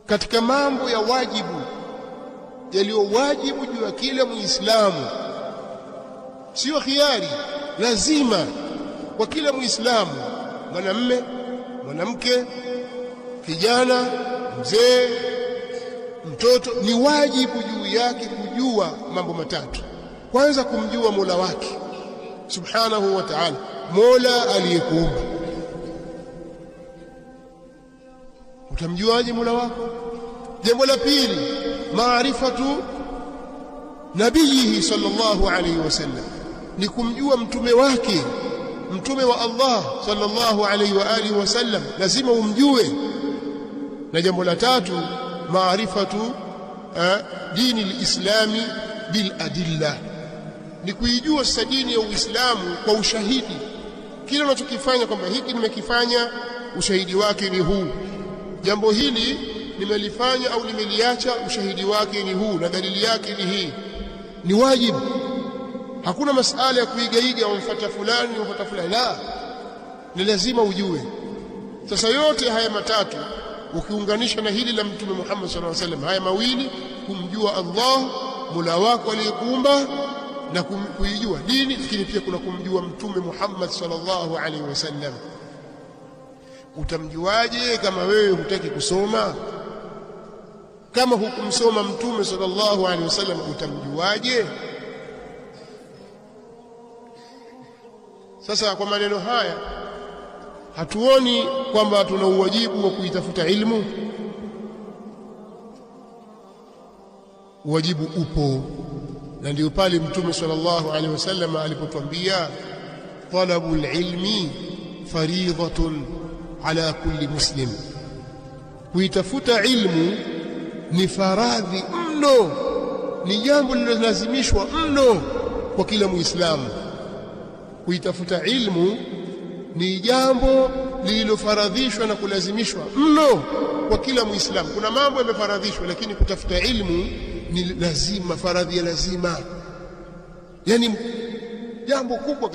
katika mambo ya wajibu yaliyo wajibu juu ya kila Muislamu, sio khiari, lazima kwa kila Muislamu, mwanamume, mwanamke, kijana, mzee, mtoto, ni wajibu juu yake kujua mambo matatu. Kwanza, kumjua Mola wake subhanahu wa ta'ala, Mola aliyekuumba. Utamjuaje Mola wako? Jambo la pili, maarifatu nabiyihi sallallahu alayhi wasallam, ni kumjua mtume wake, mtume wa Allah sallallahu alayhi wa alihi wasallam, lazima umjue. Na jambo la tatu, maarifatu dini lislami bil adilla, ni kuijua sasa dini ya Uislamu kwa ushahidi. Kila unachokifanya kwamba hiki nimekifanya, ushahidi wake ni huu, jambo hili nimelifanya au nimeliacha, ushahidi wake ni huu na dalili yake ni hii. Ni wajibu, hakuna masala ya kuigaiga umfuata fulani umfuata fulani, la, ni lazima ujue. Sasa yote haya matatu ukiunganisha na hili la Mtume Muhammad sallallahu alaihi wasallam, haya mawili, kumjua Allah Mola wako aliyekuumba na kuijua dini, lakini pia kuna kumjua Mtume Muhammad sallallahu alaihi wasallam. Utamjuaje kama wewe hutaki kusoma? Kama hukumsoma Mtume sallallahu alaihi wasallam, utamjuaje? Sasa kwa maneno haya hatuoni kwamba tuna uwajibu wa kuitafuta ilmu. Uwajibu upo, na ndio pale Mtume sallallahu alaihi wasallam alipotuambia talabul ilmi faridhatun ala kulli muslim, kuitafuta ilmu ni faradhi mno, ni jambo linalolazimishwa mno kwa kila Muislamu. Kuitafuta ilmu ni jambo lililofaradhishwa na kulazimishwa mno kwa kila Muislamu. Kuna mambo yamefaradhishwa, lakini kutafuta ilmu ni lazima, faradhi ya lazima, yani jambo kubwa.